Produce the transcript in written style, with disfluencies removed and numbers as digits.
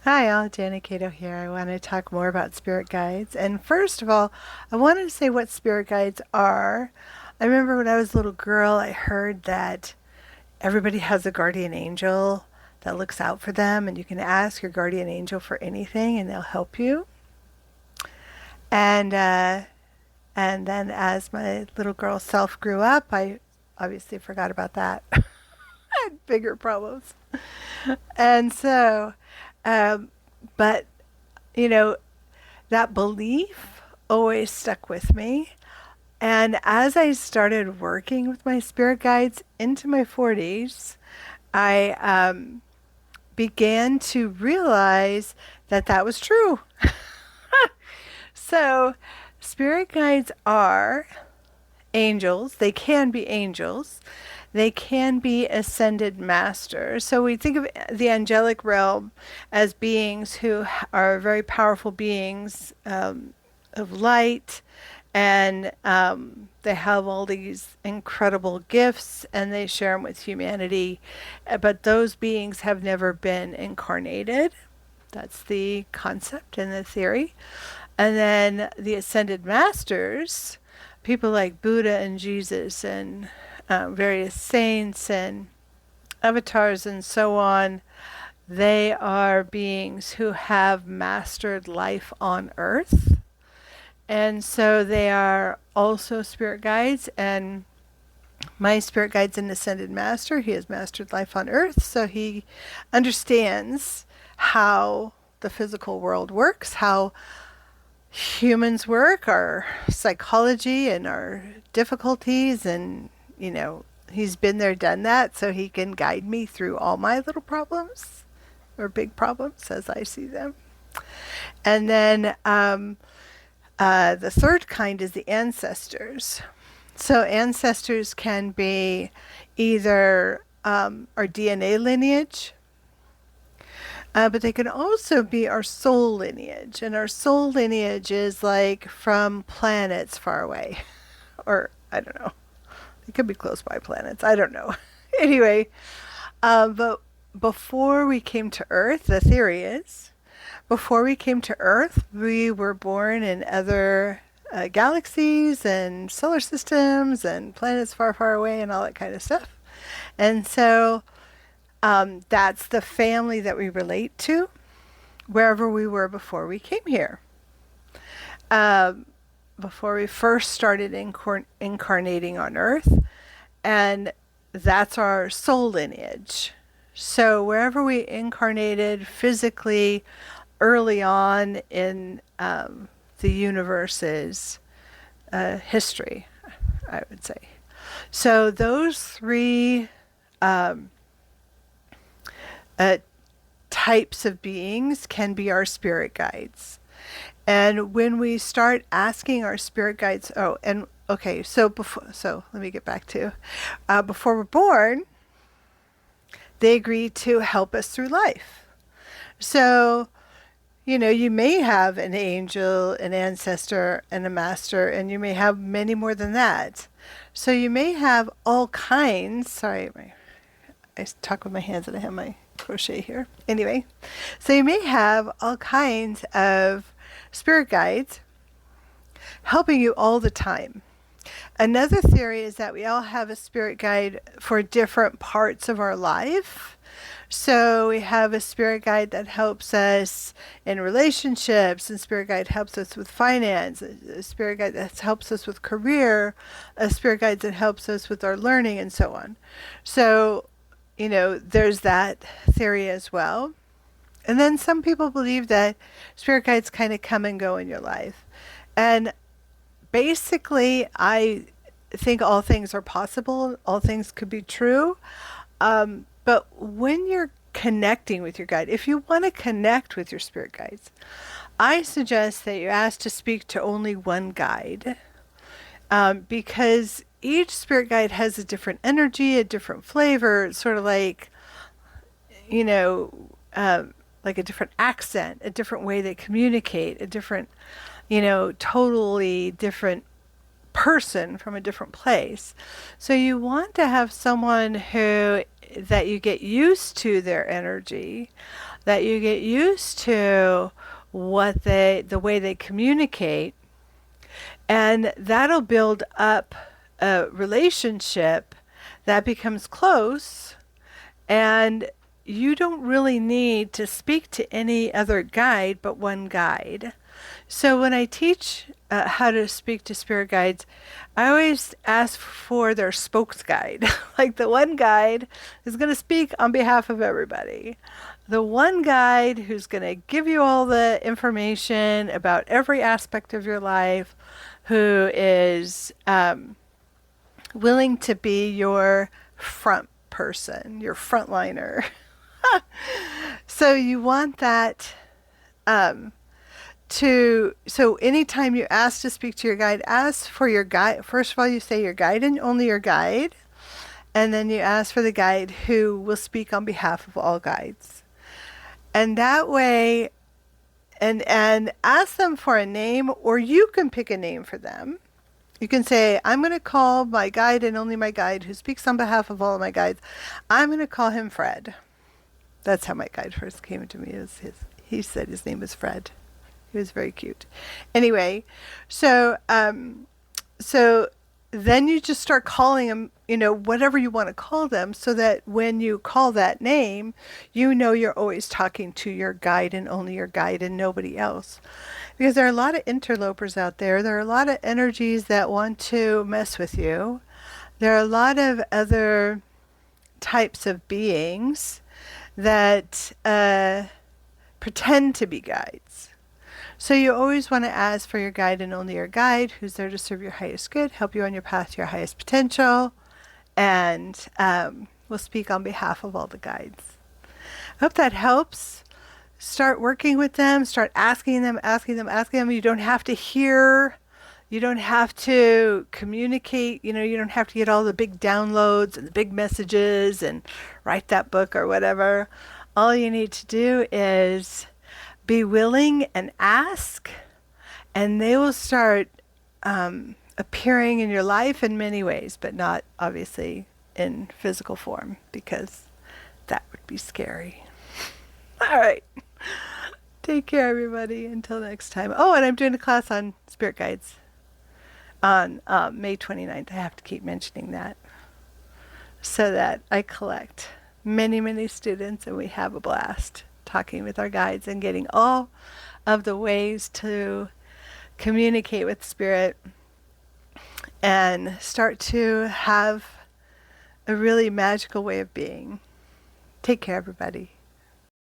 Hi, all. Janet Cato here. I want to talk more about spirit guides. And first of all, I wanted to say what spirit guides are. I remember when I was a little girl, I heard that everybody has a guardian angel that looks out for them, and you can ask your guardian angel for anything, and they'll help you. And and then as my little girl self grew up, I obviously forgot about that. I had bigger problems. And so, um, but you know, that belief always stuck with me. And as I started working with my spirit guides into my 40s, I began to realize that that was true. So, spirit guides are angels. They can be angels. They can be ascended masters. So we think of the angelic realm as beings who are very powerful beings of light, and they have all these incredible gifts and they share them with humanity. But those beings have never been incarnated. That's the concept and the theory. And then the ascended masters, people like Buddha and Jesus and various saints and avatars and so on, they are beings who have mastered life on earth. And so they are also spirit guides. And my spirit guide's an ascended master. He has mastered life on earth. So he understands how the physical world works, how humans work, our psychology and our difficulties, and he's been there, done that, so he can guide me through all my little problems or big problems as I see them. And then the third kind is the ancestors. So ancestors can be either our DNA lineage, but they can also be our soul lineage. And our soul lineage is like from planets far away. Or, I don't know. It could be close by planets. I don't know. Anyway, but before we came to Earth, the theory is, before we came to Earth, we were born in other galaxies and solar systems and planets far, far away and all that kind of stuff. And so that's the family that we relate to wherever we were before we came here. Um, Before we first started incarnating on Earth, and that's our soul lineage. So wherever we incarnated physically early on in the universe's history, I would say. So those three um, uh, types of beings can be our spirit guides. And when we start asking our spirit guides, oh, and okay, so let me get back to before we're born, they agree to help us through life. So, you may have an angel, an ancestor, and a master, and you may have many more than that. So you may have all kinds. Sorry, I talk with my hands and I have my crochet here. Anyway, so you may have all kinds of spirit guides helping you all the time. Another theory is that we all have a spirit guide for different parts of our life. So we have a spirit guide that helps us in relationships, and spirit guide helps us with finance, a spirit guide that helps us with career, a spirit guide that helps us with our learning, and so on. So, there's that theory as well. And then some people believe that spirit guides kind of come and go in your life. And basically, I think all things are possible, all things could be true. But when you're connecting with your guide, if you want to connect with your spirit guides, I suggest that you ask to speak to only one guide, because each spirit guide has a different energy, a different flavor. It's sort of like, you know, like a different accent, a different way they communicate, a different, totally different person from a different place. So you want to have someone who that you get used to their energy, that you get used to the way they communicate, and that'll build up a relationship that becomes close, and you don't really need to speak to any other guide but one guide. So when I teach how to speak to spirit guides, I always ask for their spokes guide. Like the one guide is going to speak on behalf of everybody. The one guide who's going to give you all the information about every aspect of your life, who is willing to be your front person, your frontliner. So you want that so anytime you ask to speak to your guide, ask for your guide. First of all, you say your guide and only your guide, and then you ask for the guide who will speak on behalf of all guides. And that way, and ask them for a name, or you can pick a name for them. You can say, I'm going to call my guide and only my guide who speaks on behalf of all of my guides. I'm going to call him Fred. That's how my guide first came to me. He said his name was Fred. He was very cute. Anyway, so then you just start calling them, whatever you want to call them, so that when you call that name, you're always talking to your guide and only your guide and nobody else. Because there are a lot of interlopers out there. There are a lot of energies that want to mess with you. There are a lot of other types of beings that pretend to be guides. So you always want to ask for your guide and only your guide, who's there to serve your highest good, help you on your path to your highest potential, and will speak on behalf of all the guides. I hope that helps. Start working with them. Start asking them. You don't have to hear. You don't have to communicate. You don't have to get all the big downloads and the big messages and write that book or whatever. All you need to do is be willing and ask, and they will start appearing in your life in many ways, but not obviously in physical form, because that would be scary. All right. Take care, everybody. Until next time. Oh, and I'm doing a class on spirit guides on May 29th. I have to keep mentioning that so that I collect many, many students and we have a blast talking with our guides and getting all of the ways to communicate with spirit and start to have a really magical way of being. Take care, everybody.